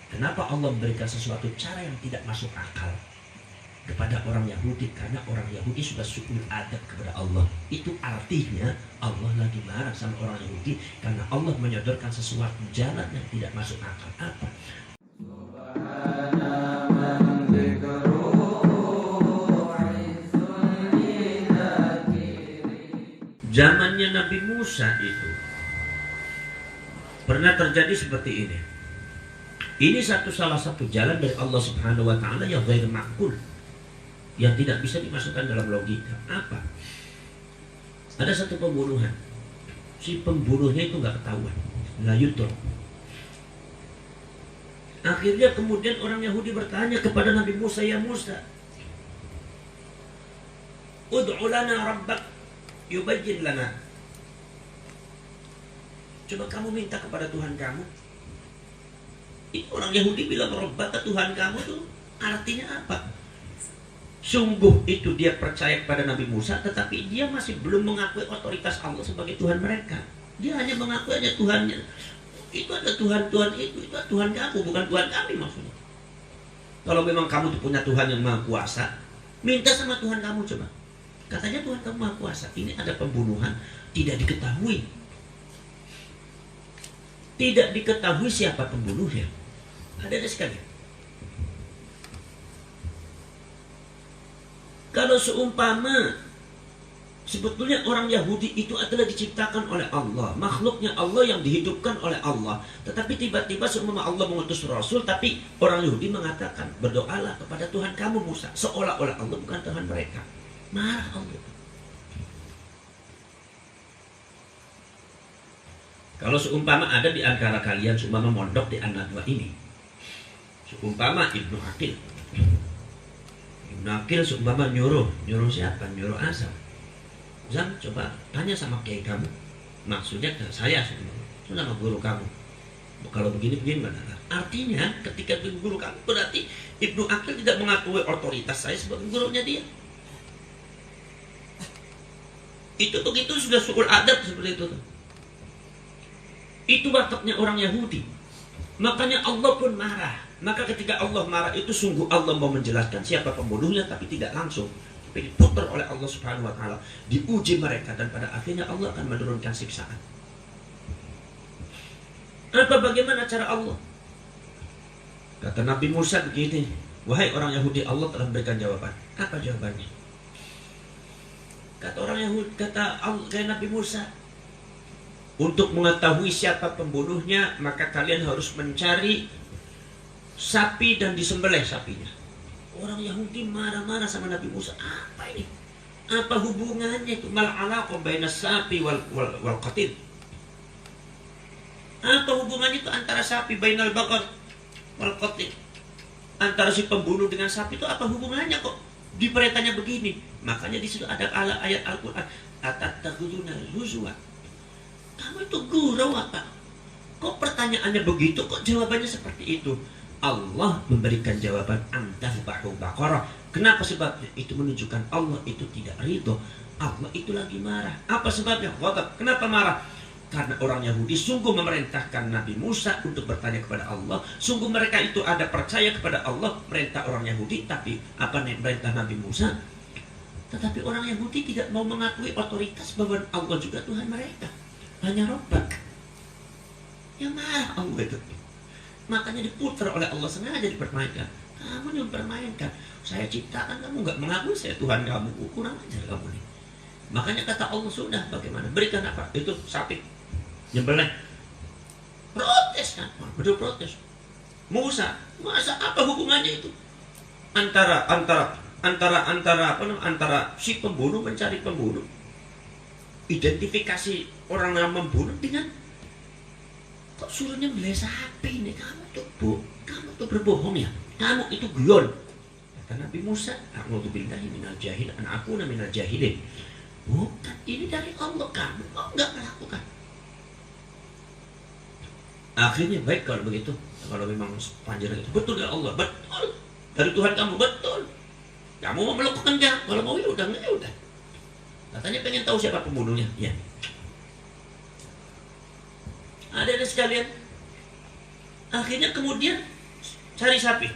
Kenapa Allah memberikan sesuatu cara yang tidak masuk akal kepada orang Yahudi? Karena orang Yahudi sudah su'ul adab kepada Allah. Itu artinya Allah lagi marah sama orang Yahudi karena Allah menyodorkan sesuatu jalan yang tidak masuk akal. Apa? Zamannya Nabi Musa itu pernah terjadi seperti ini. Ini salah satu jalan dari Allah Subhanahu wa taala yang ghair ma'qul, yang tidak bisa dimasukkan dalam logika. Apa? Ada satu pembunuhan. Si pembunuhnya itu nggak ketahuan, la yutur. Akhirnya kemudian orang Yahudi bertanya kepada Nabi Musa, ya Musa, ud'u lana rabbak yubayyin lana. Coba kamu minta kepada Tuhan kamu. Itu orang Yahudi bilang Rabbaka, Tuhan kamu tuh artinya apa? Sungguh itu dia percaya kepada Nabi Musa, tetapi dia masih belum mengakui otoritas Allah sebagai Tuhan mereka. Dia hanya mengakui aja Tuhannya. Itu ada Tuhan-Tuhan itu Tuhan kamu, bukan Tuhan kami maksudnya. Kalau memang kamu tuh punya Tuhan yang maha kuasa, minta sama Tuhan kamu coba. Katanya Tuhan kamu maha kuasa. Ini ada pembunuhan, tidak diketahui. Tidak diketahui siapa pembunuhnya. Ada sekali. Kalau seumpama sebetulnya orang Yahudi itu adalah diciptakan oleh Allah, makhluknya Allah yang dihidupkan oleh Allah, tetapi tiba-tiba seumpama Allah mengutus Rasul, tapi orang Yahudi mengatakan berdoalah kepada Tuhan kamu Musa, seolah-olah Allah bukan Tuhan mereka. Marah Allah. Kalau seumpama ada di antara kalian seumpama mondok di An-Nadwa ini, seumpama Ibnu Aqil seumpama nyuruh siapa? Nyuruh Asam. Zam, coba tanya sama kiai kamu. Maksudnya ke saya sebenarnya, sama guru kamu. Kalau begini mana? Artinya ketika guru kamu berarti Ibnu Aqil tidak mengakui otoritas saya sebagai gurunya dia. Itu begitu sudah su'ul adab seperti itu. Itu wataknya orang Yahudi. Makanya Allah pun marah. Maka ketika Allah marah itu sungguh Allah mau menjelaskan siapa pembunuhnya, tapi tidak langsung. Tapi diputar oleh Allah Subhanahu wa taala, diuji mereka, dan pada akhirnya Allah akan menurunkan siksaan. Bagaimana cara Allah? Kata Nabi Musa begini, wahai orang Yahudi, Allah telah memberikan jawaban. Apa jawabannya? Kata orang Yahudi, kata Nabi Musa, untuk mengetahui siapa pembunuhnya, maka kalian harus mencari sapi dan disembelih sapinya. Orang Yahudi marah-marah sama Nabi Musa. Apa ini? Apa hubungannya itu? Mal alaqah baina sapi wal qatil. Apa hubungannya itu antara sapi bainal baqar wal qatil? Antara si pembunuh dengan sapi itu apa hubungannya kok? Diperintahnya begini. Makanya di situ ada ayat Al-Qur'an, atattakhuduna huzwa. Kamu itu gurau apa? Kok pertanyaannya begitu? Kok jawabannya seperti itu? Allah memberikan jawaban antazbahu baqarah. Kenapa sebabnya? Itu menunjukkan Allah itu tidak ridho. Allah itu lagi marah. Apa sebabnya? Ghadab. Kenapa marah? Karena orang Yahudi sungguh memerintahkan Nabi Musa untuk bertanya kepada Allah. Sungguh mereka itu ada percaya kepada Allah, perintah orang Yahudi, tapi apa nih perintah Nabi Musa? Tetapi orang Yahudi tidak mau mengakui otoritas bahwa Allah juga Tuhan mereka. Hanya Rabbak. Yang marah Allah itu. Makanya diputar oleh Allah, sengaja dipermainkan. Kamu yang permainkan. Saya ciptakan, kamu nggak mengakui saya Tuhan kamu. Kurang ajar kamu nih. Makanya kata Allah, sudah bagaimana? Berikan apa? Itu sapi. Nyembelih. Protes kan? Betul protes. Musa, masa apa hubungannya itu? Antara si pembunuh mencari pembunuh. Identifikasi orang yang membunuh dengan kok suruhnya beli sapi nih? Kamu tuh berbohong ya? Kamu itu guyon. Kata Nabi Musa, a'udzubillahi minal jahil, anakuna minal jahilin. Bukan, ini dari Allah, kamu kok nggak melakukan. Akhirnya baik kalau begitu. Kalau memang panjang itu betul dari Allah, betul dari Tuhan kamu, betul. Kamu mau melakukan enggak? Kalau mau ya udah, enggak ya udah. Katanya pengen tahu siapa pembunuhnya. Ya. Ada sekalian. Akhirnya kemudian cari sapi.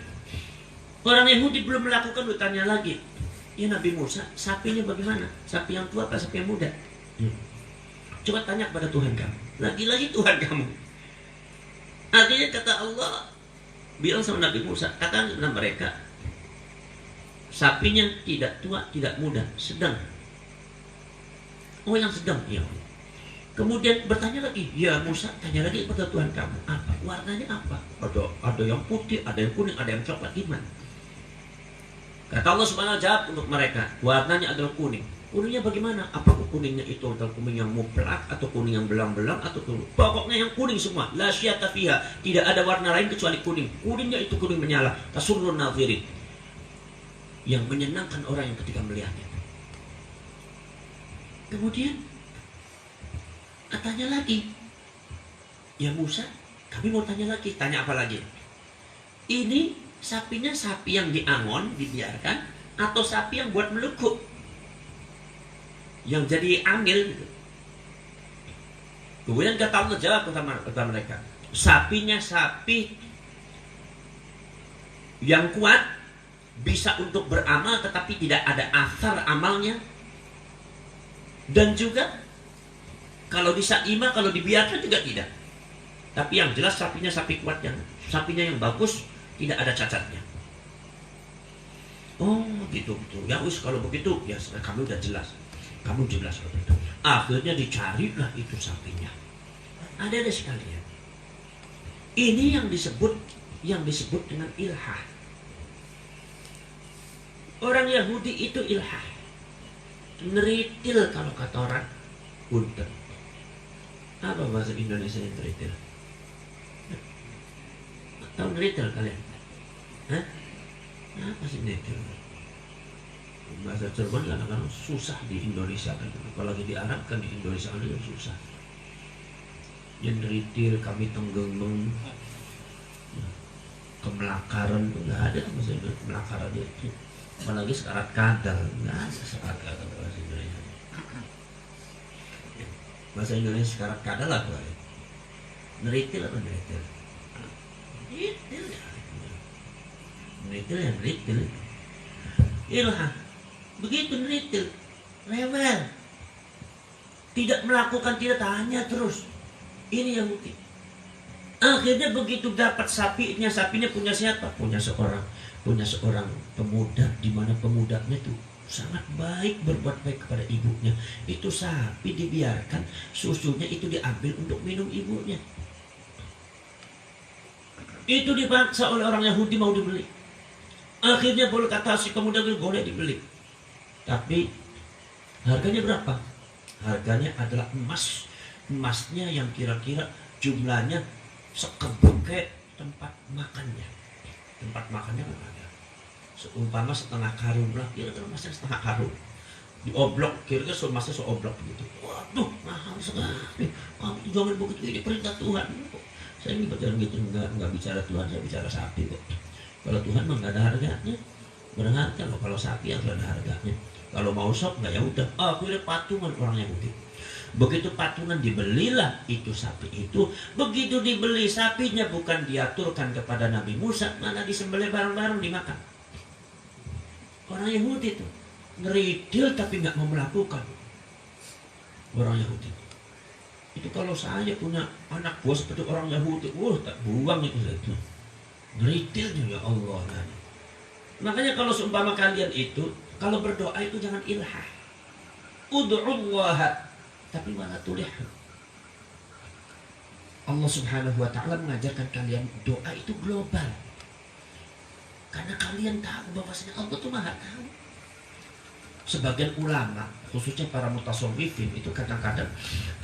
Orang Yahudi belum melakukan, tanya lagi. Ya Nabi Musa, sapinya bagaimana? Sapi yang tua apa sapi yang muda? Coba tanya kepada Tuhan kamu. Lagi-lagi Tuhan kamu. Artinya kata Allah bilang sama Nabi Musa, katakan kepada mereka, sapinya tidak tua, tidak muda, sedang. Oh, yang sedang, ya. Kemudian bertanya lagi, ya Musa, tanya lagi kepada Tuhan kamu, apa warnanya apa? Ada yang putih, ada yang kuning, ada yang coklat, gimana? Kata Allah Subhanahu wa ta'ala jawab untuk mereka, warnanya adalah kuning. Kuningnya bagaimana? Apakah kuningnya itu adalah kuning yang mutlak atau kuning yang belang-belang atau kuning? Pokoknya yang kuning semua. La syata fiha, tidak ada warna lain kecuali kuning. Kuningnya itu kuning menyala. Tasurrun nadhirin, yang menyenangkan orang yang ketika melihatnya. Kemudian tanya lagi, ya Musa, kami mau tanya lagi. Tanya apa lagi? Ini sapinya sapi yang diangon, dibiarkan, atau sapi yang buat melukuk, yang jadi amil gitu. Kemudian kata Allah jawab kepada mereka, sapinya sapi yang kuat, bisa untuk beramal tetapi tidak ada asar amalnya. Dan juga kalau disaima, kalau dibiarkan juga tidak. Tapi yang jelas sapinya sapi kuat, sapinya yang bagus, tidak ada cacatnya. Oh gitu. Ya wis, kalau begitu ya kamu udah jelas. Kamu jelas begitu. Akhirnya dicarilah itu sapinya. Ada sekalian. Ini yang disebut dengan ilhah. Orang Yahudi itu ilhah. Neritil kalau kata orang punten. Apa bahasa Indonesia yang neritil? Tahu neritil kalian? Hah? Apa sih neritil? Bahasa Jerman kadang-kadang susah di Indonesia kan. Apalagi di Arab kan, di Indonesia juga susah. Yang neritil kami tenggelam. Kemelakaran itu nggak ada bahasa Indonesia. Kemelakaran itu. Apalagi sekarat kadal, nggak ada sekarat kadal bahasa Indonesia. Bahasa Indonesia sekarat kadal lah tuh. Neritil apa neritil? Neritil ya. Neritil ya neritil. Ilhah. Begitu neritil. Rewel. Tidak melakukan, tidak tanya terus. Ini yang mungkin. Akhirnya begitu dapat sapinya punya siapa? Punya seorang pemuda, di mana pemudanya itu sangat baik, berbuat baik kepada ibunya. Itu sapi dibiarkan, susunya itu diambil untuk minum ibunya. Itu dipaksa oleh orang Yahudi mau dibeli. Akhirnya boleh kata si pemuda itu boleh dibeli. Tapi harganya berapa? Harganya adalah emas. Emasnya yang kira-kira jumlahnya sekebukit tempat makannya. Tempat makannya kan ada. Seumpama setengah karung lah, kira-kira emasnya setengah karung. Dioblok, kira-kira emasnya seoblok begitu. Waduh, mahal sekali. Kamu jangan begitu, ini perintah Tuhan. Saya ini bicara gitu, enggak bicara Tuhan, saya bicara sapi kok. Kalau Tuhan mah nggak ada harganya. Berharga loh kalau sapi yang ada harganya. Kalau mau sop nggak ya udah. Akhirnya patungan orang Yahudi. Begitu patungan dibelilah itu sapi itu. Begitu dibeli sapinya bukan diaturkan kepada Nabi Musa, malah disembelih bareng-bareng dimakan. Orang Yahudi itu ngeridil tapi nggak mau melakukan. Orang Yahudi itu kalau saya punya anak buah seperti orang Yahudi, tak buang itu. Ngeridilnya ya Allah. Makanya kalau seumpama kalian itu, kalau berdoa itu jangan ilhah. Ud'ullaha, tapi malah tulihan. Allah Subhanahu wa ta'ala mengajarkan kalian doa itu global. Karena kalian tahu bahwasanya Allah itu Maha tahu. Sebagian ulama, khususnya para mutasawwifin, itu kadang-kadang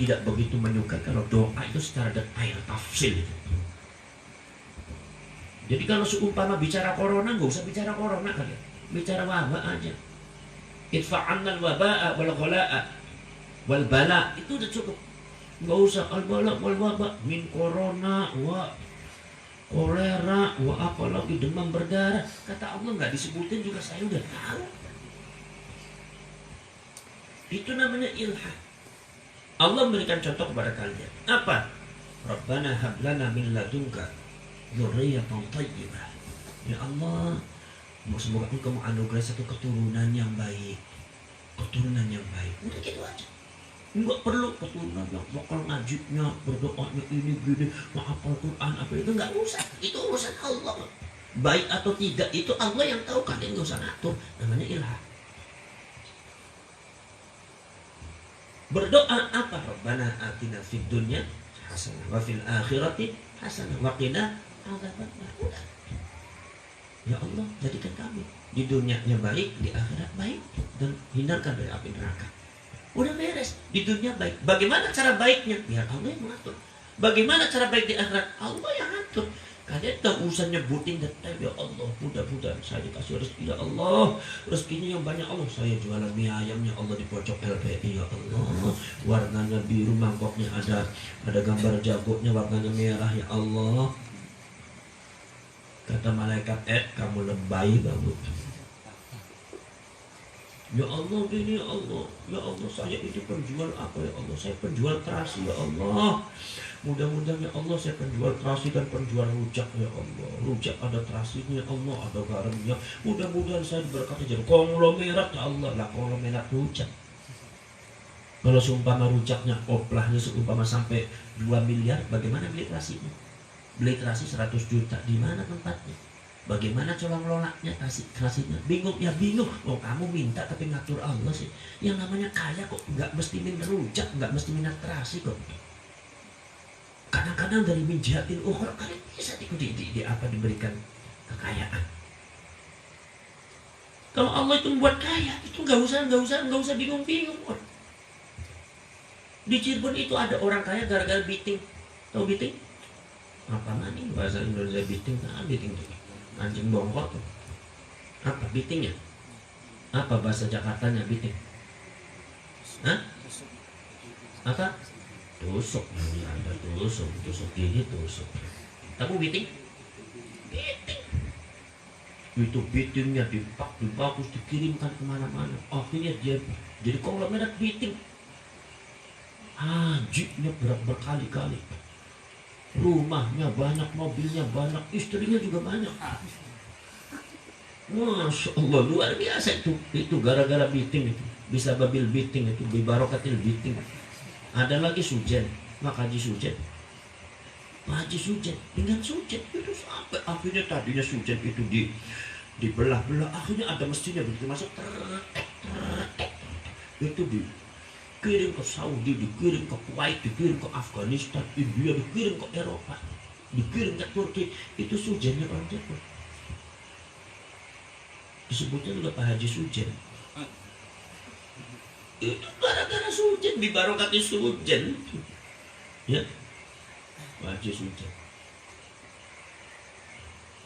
tidak begitu menyukai kalau doa itu secara detail, tafsil. Jadi kalau seumpama bicara corona, nggak usah bicara corona kalian, bicara wabah aja. Idfa'annal waba'a wal ghala'a wal bala, itu udah cukup. Nggak usah al bala wal wabah, min corona wa kolera wa apalagi demam berdarah. Kata Allah nggak disebutin juga saya udah tahu. Itu namanya ilhah. Allah memberikan contoh kepada kalian. Apa? Rabbana hab lana min ladunka dzurriyyatan thayyibah. Ya Allah, semoga Engkau menganugerah satu keturunan yang baik. Keturunan yang baik. Udah gitu aja. Enggak perlu keturunan yang bakal ngajibnya, berdoanya ini gini, menghafal Quran apa itu, enggak usah. Itu urusan Allah. Baik atau tidak itu Allah yang tahu, kalian enggak usah ngatur. Namanya ilham. Berdoa apa? Rabbana atina fid dunya hasanah wa fil akhirati hasanah wa qina adzabannar. Udah. Ya Allah, jadikan kami di dunianya baik, di akhirat baik, dan hindarkan dari api neraka. Udah beres. Di dunia baik. Bagaimana cara baiknya? Biar Allah yang mengatur. Bagaimana cara baik di akhirat? Allah yang atur. Kalian tak usah nyebutin detail. Ya Allah, mudah-mudahan saya dikasih rezeki. Ya Allah, rezekinya yang banyak. Allah, saya jualan mie ayamnya Allah di pojok LPI. Ya Allah, warnanya biru, mangkoknya ada gambar jagonya, warnanya merah. Ya Allah, kata malaikat, kamu lebay banget. Ya Allah, gini ya Allah. Ya Allah, saya itu penjual apa ya Allah? Saya penjual terasi ya Allah. Mudah-mudahan ya Allah saya penjual terasi dan penjual rujak ya Allah. Rujak ada terasinya ya Allah, ada garamnya. Mudah-mudahan saya diberkati jadi konglomerat ya Allah. Lah konglomerat rujak. Kalau seumpama rujaknya oplahnya seumpama sampai 2 miliar, bagaimana beli terasinya? Beli terasi 100 juta, di mana tempatnya? Bagaimana coba ngelolanya terasinya? Bingung ya bingung. Oh kamu minta tapi ngatur Allah sih. Yang namanya kaya kok nggak mesti minat rujak, nggak mesti minat terasi kok. Kadang-kadang dari minjatin ukhra kalian bisa di apa diberikan kekayaan. Kalau Allah itu membuat kaya, itu nggak usah bingung-bingung. Di Cirebon itu ada orang kaya gara-gara biting. Tahu biting? Apa nih bahasa Indonesia biting? Nah, biting itu anjing bongkok tuh. Apa bitingnya? Apa bahasa Jakartanya biting? Hah? Apa? Tusuk. Ada tusuk gigi tusuk. Kamu biting? Biting. Itu bitingnya dibagus dikirimkan kemana-mana. Akhirnya dia jadi konglomerat biting. Hajinya berkali-kali. Rumahnya banyak, mobilnya banyak, istrinya juga banyak. Masya Allah, luar biasa itu. Itu gara-gara biting itu. Bisa babil biting itu, bibarokatil biting. Ada lagi Sujen, Mak Haji Sujen. Haji Sujen, dengan Sujen itu sampai akhirnya tadinya Sujen itu dibelah-belah. Akhirnya ada mesinnya begitu masuk, itu dikirim ke Saudi, dikirim ke Kuwait, dikirim ke Afghanistan, India, dikirim ke Eropa, dikirim ke Turki. Itu Sujennya orang Jepang. Disebutnya juga Pak Haji Sujen. Itu gara-gara Sujen, bibarokati Sujen. Ya, Pak Haji Sujen.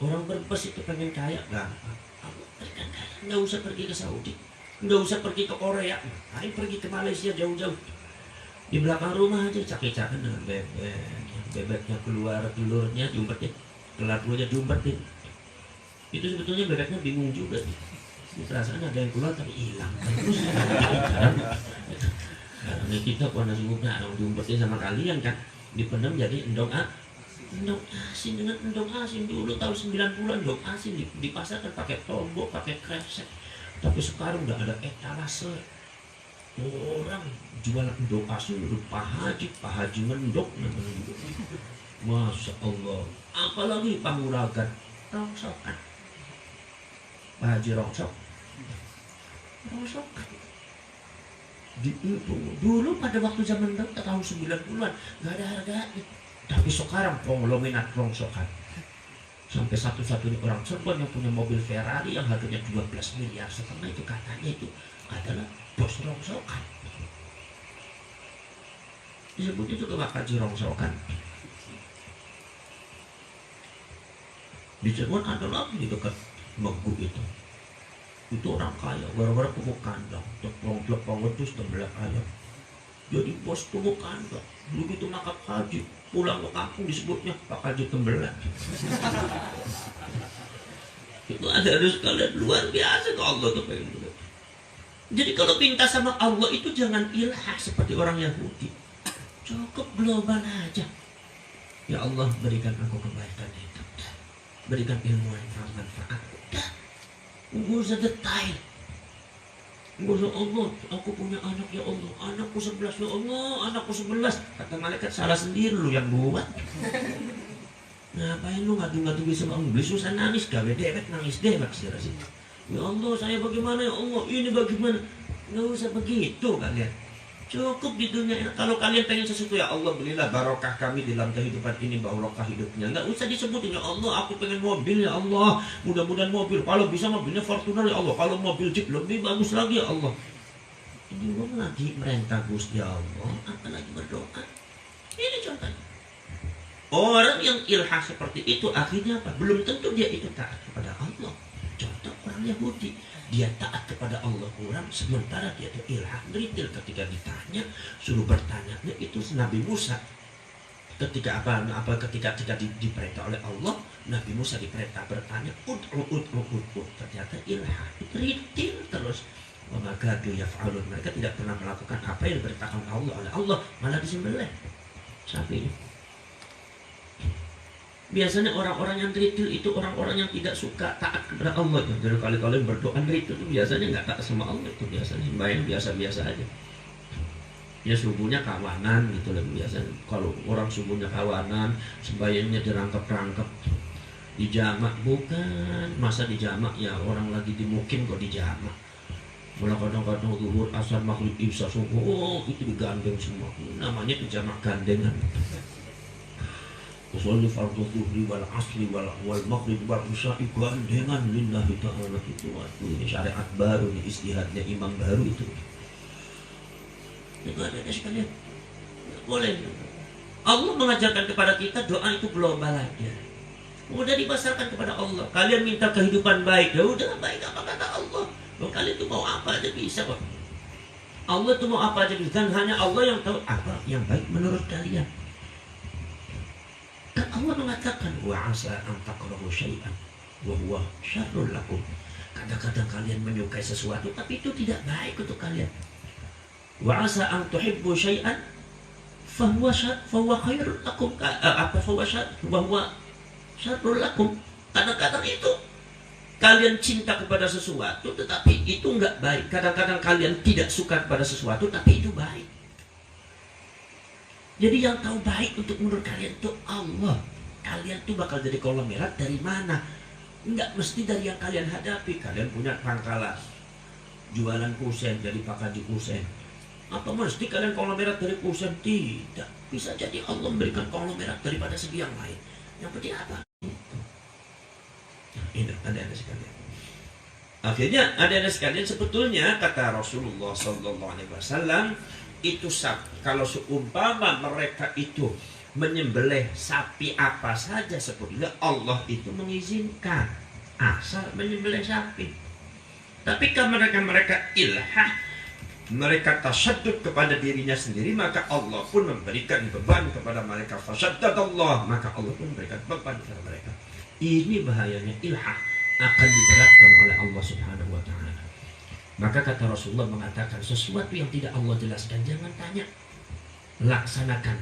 Orang Brebes itu pengen kaya, gampang. Kamu pengen kaya, nggak usah pergi ke Saudi. Nggak usah pergi ke Korea, ayo pergi ke Malaysia jauh-jauh. Di belakang rumah aja cakik-cakin dengan bebek. Bebeknya keluar, telurnya diumpetin, telurnya diumpetin. Itu sebetulnya bebeknya bingung juga. Ini perasaan ada yang keluar tapi hilang. Terus karena kita warna sungguhnya orang diumpetin sama kalian kan, dipendam jadi endong asin dengan endong asin. Dulu tahun 90-an endong asin dipasarkan pakai tombok, pakai kresek. Tapi sekarang udah ada etalase. Orang jual endong asin udah Pak Haji mendok namanya juga. Masya Allah. Apalagi panguragan, rongsokan. Pak Haji rongsokan. Dulu pada waktu zaman tahun 90-an nggak ada harganya. Tapi sekarang konglomerat rongsokan. Sampai satu-satunya orang Cirebon yang punya mobil Ferrari yang harganya 12 miliar setengah itu katanya itu adalah bos rongsokan. Disebutnya juga Pak Haji rongsokan. Di Cirebon ada lagi di dekat Megu itu. Itu orang kaya, gara-gara tumbuh kandang, teplong wedus tembelak ayam. Jadi bos tumbuh kandang. Begitu mangkat haji, pulang ke kampung disebutnya Pak Haji tembelak. Itu ada harus kalian luar biasa kalau Allah tuh pengen. Jadi kalau pinta sama Allah itu jangan ilhah seperti orang Yahudi. Cukup global aja. Ya Allah berikan aku kebaikan hidup. berikan ilmu yang bermanfaat. Udah, nggak usah detail. Nggak usah Allah, aku punya anak ya Allah, anakku 11 ya Allah, anakku 11. Kata malaikat, salah sendiri lu yang buat. Ngapain lu ngadu-ngadu sama Allah? Beli susah nangis, gawe dewek nangis dewek sih. Ya Allah, saya bagaimana ya Allah, ini bagaimana? Nggak usah begitu kalian. Cukup di dunia. Kalau kalian pengen sesuatu, ya Allah belilah barokah kami dalam kehidupan ini, barokah hidupnya. Nggak usah disebutin, ya Allah aku pengen mobil ya Allah, mudah-mudahan mobil. Kalau bisa mobilnya Fortuner ya Allah, kalau mobil Jeep lebih bagus lagi ya Allah. Ini belum lagi merintah Gusti Allah, apalagi berdoa. Ini contohnya. Orang yang ilhah seperti itu akhirnya apa? Belum tentu dia itu taat kepada Allah. Contoh orang Yahudi, dia taat kepada Allah kurang, sementara dia itu ilhah ngeritil ketika ditanya, suruh bertanya. Nah, itu Nabi Musa ketika ketika diperintah oleh Allah, Nabi Musa diperintah bertanya, ternyata ilhah ngeritil terus. Wa ma kadu yaf'alun, mereka tidak pernah melakukan apa yang diperintahkan Allah oleh Allah, malah disembelih sapinya. Biasanya orang-orang yang ngeritil itu orang-orang yang tidak suka taat kepada Allah. Jadi kali-kali berdoa ngeritil itu biasanya nggak taat sama Allah, itu biasanya sembahyang biasa-biasa aja. Ya subuhnya kawanan gitu lah biasanya. Kalau orang subuhnya kawanan, sembahyangnya dirangkap-rangkap, dijamak bukan. Masa dijamak ya orang lagi dimukim kok dijamak. Mulai kadang-kadang zuhur, asar, maghrib, isya, subuh, itu digandeng semua. Namanya dijamak gandengan. Usolli fardhu dhuhri wal asri wal maghrib wal isya'i gandengan lillahi ta'ala. Itu ini syariat baru, ini istihadnya imam baru itu. Itu ada sekalian. Boleh. Allah mengajarkan kepada kita doa itu global aja. Udah dipasarkan kepada Allah. Kalian minta kehidupan baik, ya udah baik apa kata Allah. Kalian tuh mau apa aja bisa kok. Allah tuh mau apa aja bisa, dan hanya Allah yang tahu apa yang baik menurut kalian. Dan Allah mengatakan wa asa an takrahu syai'an wa huwa syarrul lakum. Kadang-kadang kalian menyukai sesuatu tapi itu tidak baik untuk kalian. Wa asa an tuhibbu syai'an fa huwa khairul lakum. Fa huwa syarrul lakum. Kadang-kadang itu kalian cinta kepada sesuatu tetapi itu enggak baik. Kadang-kadang kalian tidak suka kepada sesuatu tapi itu baik. Jadi yang tahu baik untuk menurut kalian itu Allah. Kalian tuh bakal jadi konglomerat dari mana? Enggak mesti dari yang kalian hadapi. Kalian punya pangkalan, jualan kusen, jadi pakar di kusen. Apa mesti kalian konglomerat dari kusen? Tidak. Bisa jadi Allah memberikan konglomerat daripada segi yang lain. Yang penting apa? Ini ada sekalian. Akhirnya ada sekalian, sebetulnya kata Rasulullah SAW, itu sapi, kalau seumpama mereka itu menyembelih sapi apa saja sebetulnya Allah itu mengizinkan asal menyembelih sapi. Tapi kalau mereka ilhah, mereka tasaddud kepada dirinya sendiri, maka Allah pun memberikan beban kepada mereka. Fasaddadallah, maka Allah pun memberikan beban kepada mereka. Ini bahayanya ilhah, akan diberatkan oleh Allah Subhanahu wa ta'ala. Maka kata Rasulullah mengatakan, sesuatu yang tidak Allah jelaskan jangan tanya, laksanakan.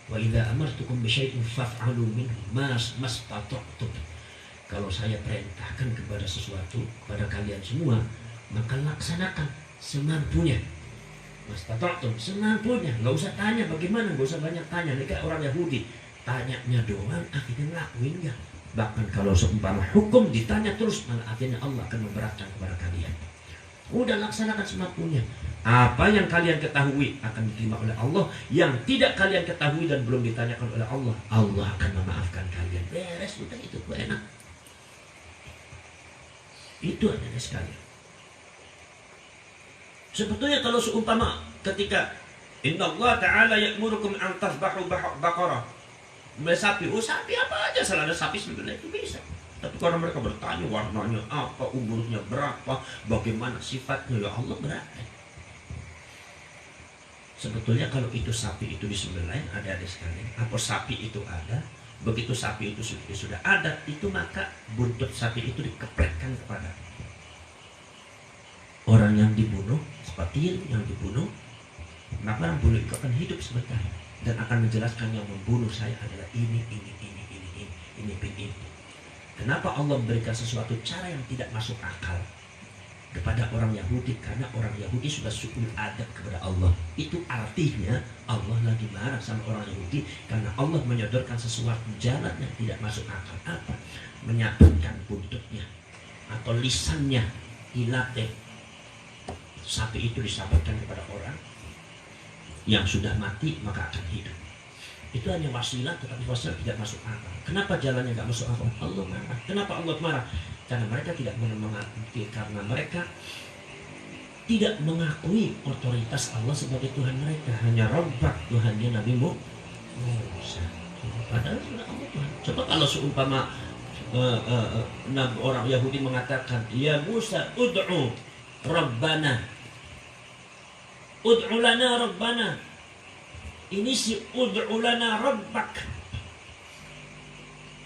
Wa idza amartukum bi syai'in faf'alu minhu mastata'tum. Kalau saya perintahkan kepada sesuatu kepada kalian semua, maka laksanakan semampunya. Mastata'tum, semampunya. Enggak usah tanya bagaimana, enggak usah banyak tanya. Ini kayak orang Yahudi, tanyanya doang akhirnya ngelakuin enggak. Bahkan kalau seumpama hukum ditanya terus, malah akhirnya Allah akan memberatkan kepada kalian. Udah laksanakan semampunya. Apa yang kalian ketahui akan diterima oleh Allah. Yang tidak kalian ketahui dan belum ditanyakan oleh Allah, Allah akan memaafkan kalian. Beres, udah itu enak. Itu adanya sekalian. Sebetulnya kalau seumpama ketika Inna Allah Ta'ala ya'murukum an tasbahu baqarah, sapi, sapi apa aja, salah ada sapi sebenarnya itu bisa. Tapi kalau mereka bertanya warnanya apa, umurnya berapa, bagaimana sifatnya, ya Allah berapa. Sebetulnya kalau itu sapi itu disembelih, ada sekalian. Apa sapi itu ada, begitu sapi itu sudah ada, itu maka buntut sapi itu dikepretkan kepada orang yang dibunuh, seperti yang dibunuh, maka orang bunuh itu akan hidup sebentar dan akan menjelaskan yang membunuh saya adalah ini. Kenapa Allah memberikan sesuatu cara yang tidak masuk akal kepada orang Yahudi? Karena orang Yahudi sudah suul adab kepada Allah. Itu artinya Allah lagi marah sama orang Yahudi karena Allah menyodorkan sesuatu jalan yang tidak masuk akal. Apa? Menyabetkan buntutnya atau lisannya, hilate. Sapi itu disabetkan kepada orang yang sudah mati maka akan hidup. Itu hanya wasilah, tetapi wasilah tidak masuk akal. Kenapa jalannya tidak masuk akal? Allah marah. Kenapa Allah marah? Karena mereka tidak mengakui, karena mereka tidak mengakui otoritas Allah sebagai Tuhan mereka. Hanya Rabbak, Tuhannya Nabi Musa. Padahal sudah Allah Tuhan. Coba kalau seumpama orang Yahudi mengatakan, ya Musa, ud'u Rabbana, ud'u lana Rabbana. Ini si ud'u lana Rabbak.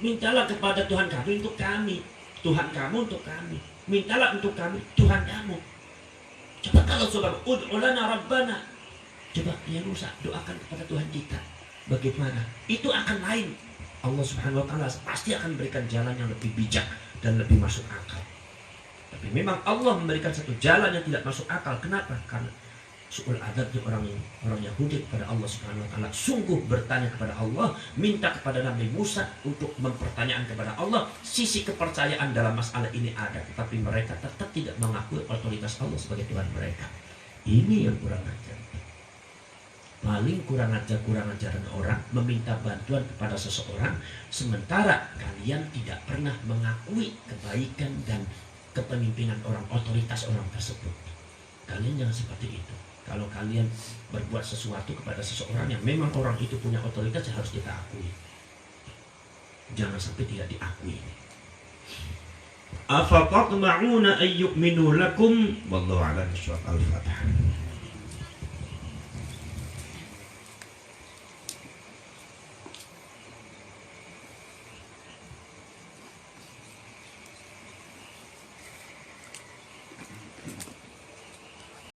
Mintalah kepada Tuhan kami untuk kami, Tuhan kamu untuk kami. Mintalah untuk kami, Tuhan kamu. Coba kalau ud'u lana Rabbana. Coba ya Musa, doakan kepada Tuhan kita. Bagaimana? Itu akan lain. Allah Subhanahu wa ta'ala pasti akan memberikan jalan yang lebih bijak dan lebih masuk akal. Tapi memang Allah memberikan satu jalan yang tidak masuk akal. Kenapa? Karena suul adabnya orang Yahudi kepada Allah Subhanahu wa ta'ala, sungguh bertanya kepada Allah, minta kepada Nabi Musa untuk mempertanyakan kepada Allah. Sisi kepercayaan dalam masalah ini ada, tetapi mereka tetap tidak mengakui otoritas Allah sebagai Tuhan mereka. Ini yang kurang ajar. Paling kurang ajaran orang meminta bantuan kepada seseorang sementara kalian tidak pernah mengakui kebaikan dan kepemimpinan orang, otoritas orang tersebut. Kalian jangan seperti itu. Kalau kalian berbuat sesuatu kepada seseorang yang memang orang itu punya otoritas, harus kita akui. Jangan sampai tidak diakui. Afatatma'una ayyu'minu lakum wallahu a'lam bishawab. Al-Fatihah.